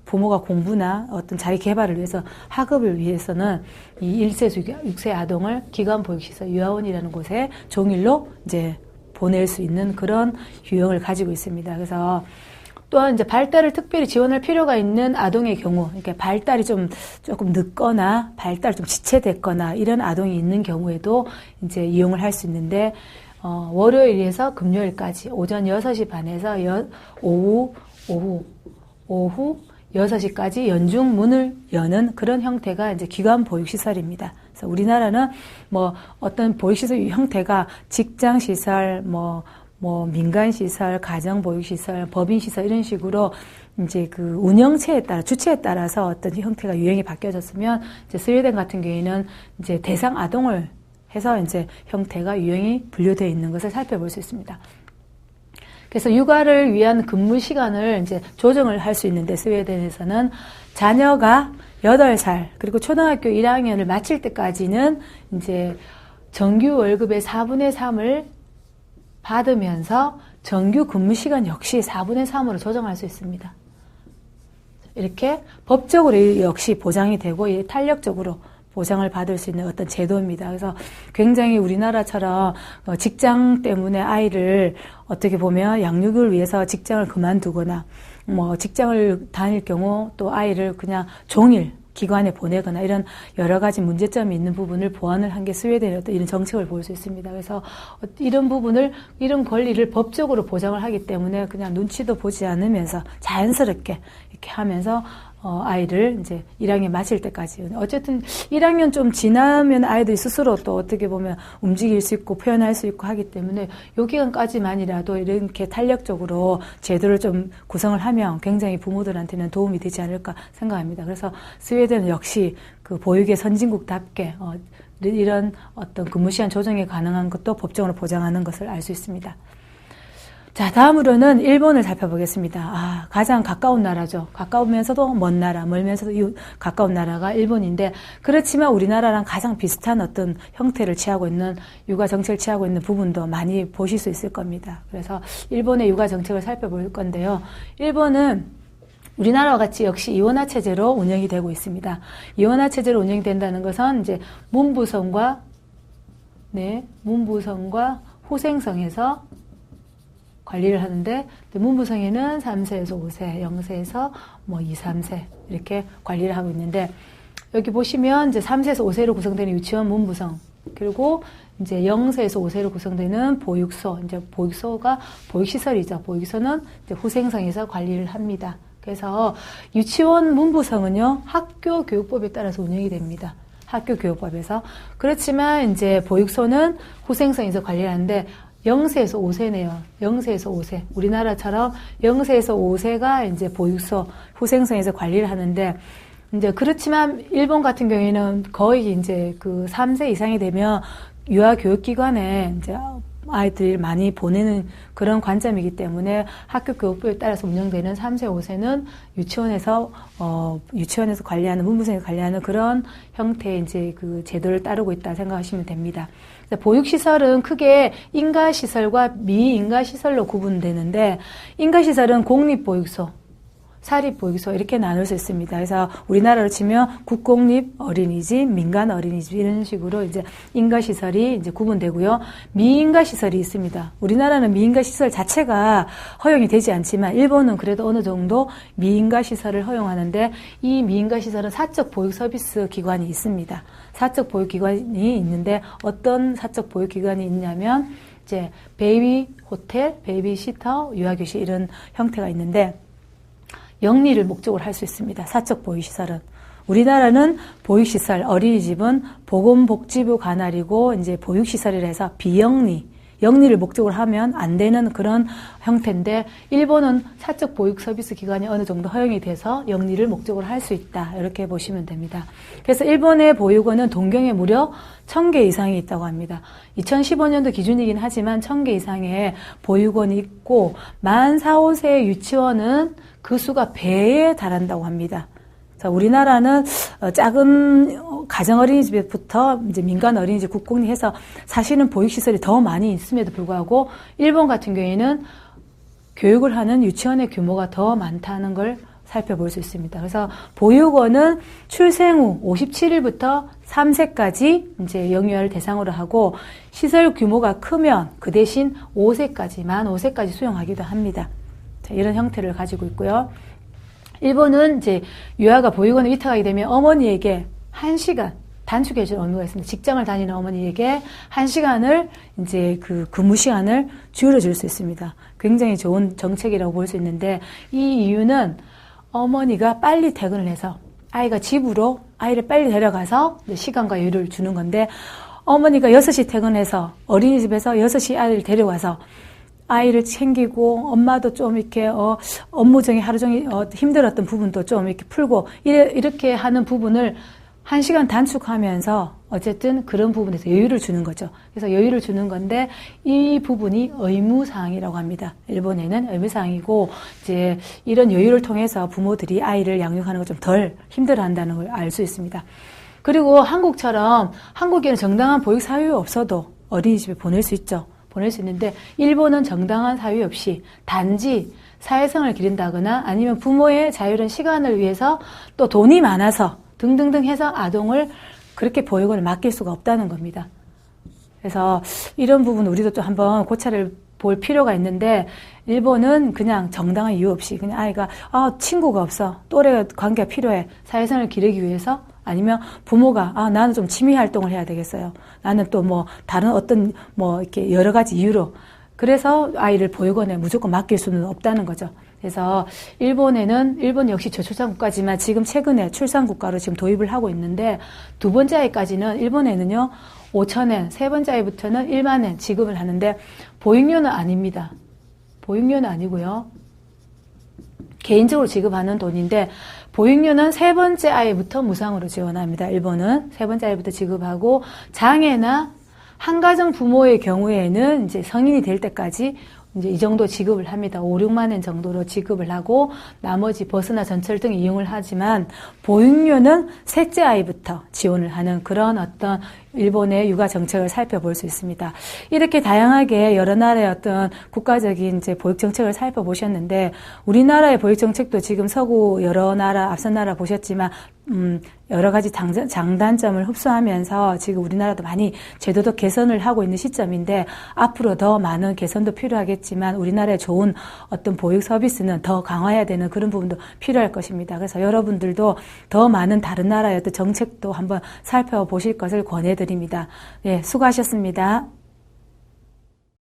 부모가 공부나 어떤 자기 개발을 위해서 학업을 위해서는 이 1세에서 6세 아동을 기관보육시설 유아원이라는 곳에 종일로 이제 보낼 수 있는 그런 유형을 가지고 있습니다. 그래서 또한 이제 발달을 특별히 지원할 필요가 있는 아동의 경우, 그러니까 발달이 조금 늦거나 발달이 좀 지체됐거나 이런 아동이 있는 경우에도 이제 이용을 할 수 있는데, 월요일에서 금요일까지 오전 6시 반에서 오후 6시까지 연중 문을 여는 그런 형태가 이제 기관 보육시설입니다. 그래서 우리나라는 뭐 어떤 보육시설 형태가 직장시설, 민간시설, 가정보육시설, 법인시설 이런 식으로 이제 그 운영체에 따라, 주체에 따라서 어떤 형태가 유행이 바뀌어졌으면 이제 스웨덴 같은 경우에는 이제 대상 아동을 해서 이제 형태가 유형이 분류되어 있는 것을 살펴볼 수 있습니다. 그래서 육아를 위한 근무 시간을 이제 조정을 할 수 있는데 스웨덴에서는 자녀가 8살 그리고 초등학교 1학년을 마칠 때까지는 이제 정규 월급의 4분의 3을 받으면서 정규 근무 시간 역시 4분의 3으로 조정할 수 있습니다. 이렇게 법적으로 역시 보장이 되고 탄력적으로 보장을 받을 수 있는 어떤 제도입니다. 그래서 굉장히 우리나라처럼 직장 때문에 아이를 어떻게 보면 양육을 위해서 직장을 그만두거나 직장을 다닐 경우 또 아이를 그냥 종일 기관에 보내거나 이런 여러 가지 문제점이 있는 부분을 보완을 한 게 스웨덴의 어떤 이런 정책을 볼 수 있습니다. 그래서 이런 이런 권리를 법적으로 보장을 하기 때문에 그냥 눈치도 보지 않으면서 자연스럽게 이렇게 하면서 아이를 이제 1학년 마칠 때까지. 어쨌든 1학년 좀 지나면 아이들이 스스로 또 어떻게 보면 움직일 수 있고 표현할 수 있고 하기 때문에 요 기간까지만이라도 이렇게 탄력적으로 제도를 좀 구성을 하면 굉장히 부모들한테는 도움이 되지 않을까 생각합니다. 그래서 스웨덴은 역시 그 보육의 선진국답게 이런 어떤 근무시간 조정이 가능한 것도 법적으로 보장하는 것을 알 수 있습니다. 자, 다음으로는 일본을 살펴보겠습니다. 가장 가까운 나라죠. 가까우면서도 먼 나라, 멀면서도 가까운 나라가 일본인데, 그렇지만 우리나라랑 가장 비슷한 어떤 형태를 취하고 있는, 육아 정책을 취하고 있는 부분도 많이 보실 수 있을 겁니다. 그래서 일본의 육아 정책을 살펴볼 건데요. 일본은 우리나라와 같이 역시 이원화 체제로 운영이 되고 있습니다. 이원화 체제로 운영이 된다는 것은 이제 문부성과 후생성에서 관리를 하는데, 문부성에는 3세에서 5세, 0세에서 2, 3세 이렇게 관리를 하고 있는데, 여기 보시면 이제 3세에서 5세로 구성되는 유치원 문부성, 그리고 이제 0세에서 5세로 구성되는 보육소, 이제 보육소가 보육시설이죠. 보육소는 이제 후생성에서 관리를 합니다. 그래서 유치원 문부성은요, 학교교육법에 따라서 운영이 됩니다. 학교교육법에서. 그렇지만 이제 보육소는 후생성에서 관리를 하는데, 0세에서 5세네요. 0세에서 5세. 우리나라처럼 0세에서 5세가 이제 보육소, 후생성에서 관리를 하는데, 이제 그렇지만 일본 같은 경우에는 거의 이제 그 3세 이상이 되면 유아교육기관에 이제 아이들이 많이 보내는 그런 관점이기 때문에 학교 교육부에 따라서 운영되는 3세, 5세는 유치원에서 관리하는, 문부성에서 관리하는 그런 형태의 이제 그 제도를 따르고 있다 생각하시면 됩니다. 보육시설은 크게 인가시설과 미인가시설로 구분되는데, 인가시설은 공립보육소, 사립보육소 이렇게 나눌 수 있습니다. 그래서 우리나라로 치면 국공립 어린이집, 민간 어린이집 이런 식으로 이제 인가시설이 이제 구분되고요. 미인가시설이 있습니다. 우리나라는 미인가시설 자체가 허용이 되지 않지만 일본은 그래도 어느 정도 미인가시설을 허용하는데, 이 미인가시설은 사적 보육 서비스 기관이 있습니다. 사적 보육 기관이 있는데 어떤 사적 보육 기관이 있냐면 이제 베이비 호텔, 베이비 시터, 유아교실 이런 형태가 있는데, 영리를 목적으로 할 수 있습니다. 사적 보육시설은. 우리나라는 보육시설, 어린이집은 보건복지부 관할이고, 이제 보육시설이라 해서 영리를 목적으로 하면 안 되는 그런 형태인데, 일본은 사적 보육 서비스 기관이 어느 정도 허용이 돼서 영리를 목적으로 할 수 있다. 이렇게 보시면 됩니다. 그래서 일본의 보육원은 동경에 무려 1000개 이상이 있다고 합니다. 2015년도 기준이긴 하지만 1000개 이상의 보육원이 있고, 만 4, 5세의 유치원은 그 수가 배에 달한다고 합니다. 자, 우리나라는 작은 가정 어린이집부터 이제 민간 어린이집, 국공립 해서 사실은 보육시설이 더 많이 있음에도 불구하고 일본 같은 경우에는 교육을 하는 유치원의 규모가 더 많다는 걸 살펴볼 수 있습니다. 그래서 보육원은 출생 후 57일부터 3세까지 이제 영유아를 대상으로 하고 시설 규모가 크면 그 대신 5세까지, 만 5세까지 수용하기도 합니다. 자, 이런 형태를 가지고 있고요. 일본은 이제 유아가 보육원에 위탁하게 되면 어머니에게 1시간 단축해줄 의무가 있습니다. 직장을 다니는 어머니에게 1시간을 이제 그 근무 시간을 줄여줄 수 있습니다. 굉장히 좋은 정책이라고 볼 수 있는데 이 이유는 어머니가 빨리 퇴근을 해서 아이가 집으로 아이를 빨리 데려가서 시간과 여유를 주는 건데 어머니가 6시 퇴근해서 어린이집에서 6시 아이를 데려와서 아이를 챙기고 엄마도 좀 이렇게 업무 중에 하루 종일 힘들었던 부분도 좀 이렇게 풀고 이렇게 하는 부분을 1시간 단축하면서 어쨌든 그런 부분에서 여유를 주는 거죠. 그래서 여유를 주는 건데 이 부분이 의무사항이라고 합니다. 일본에는 의무사항이고 이제 이런 여유를 통해서 부모들이 아이를 양육하는 걸 좀 덜 힘들어한다는 걸 알 수 있습니다. 그리고 한국처럼 한국에는 정당한 보육 사유 없어도 어린이집에 보낼 수 있죠. 보낼 수 있는데 일본은 정당한 사유 없이 단지 사회성을 기른다거나 아니면 부모의 자유로운 시간을 위해서 또 돈이 많아서 등등등 해서 아동을 그렇게 보육원에 맡길 수가 없다는 겁니다. 그래서 이런 부분 우리도 좀 한번 고찰을 볼 필요가 있는데 일본은 그냥 정당한 이유 없이 그냥 아이가 친구가 없어 또래 관계가 필요해 사회성을 기르기 위해서 아니면 부모가 나는 좀 취미 활동을 해야 되겠어요. 나는 또 뭐 다른 어떤 뭐 이렇게 여러 가지 이유로 그래서 아이를 보육원에 무조건 맡길 수는 없다는 거죠. 그래서 일본 역시 저출산 국가지만 지금 최근에 출산 국가로 지금 도입을 하고 있는데 두 번째 아이까지는 일본에는요 5,000엔, 세 번째 아이부터는 10,000엔 지급을 하는데 보육료는 아닙니다. 보육료는 아니고요. 개인적으로 지급하는 돈인데 보육료는 세 번째 아이부터 무상으로 지원합니다. 일본은 세 번째 아이부터 지급하고 장애나 한가정 부모의 경우에는 이제 성인이 될 때까지 이제 이 정도 지급을 합니다. 5, 6만 원 정도로 지급을 하고 나머지 버스나 전철 등 이용을 하지만 보육료는 셋째 아이부터 지원을 하는 그런 어떤 일본의 육아 정책을 살펴볼 수 있습니다. 이렇게 다양하게 여러 나라의 어떤 국가적인 이제 보육 정책을 살펴보셨는데 우리나라의 보육 정책도 지금 서구 여러 나라 앞선 나라 보셨지만 여러 가지 장단점을 흡수하면서 지금 우리나라도 많이 제도도 개선을 하고 있는 시점인데 앞으로 더 많은 개선도 필요하겠지만 우리나라의 좋은 어떤 보육 서비스는 더 강화해야 되는 그런 부분도 필요할 것입니다. 그래서 여러분들도 더 많은 다른 나라의 어떤 정책도 한번 살펴보실 것을 권해드립니다. 네, 수고하셨습니다.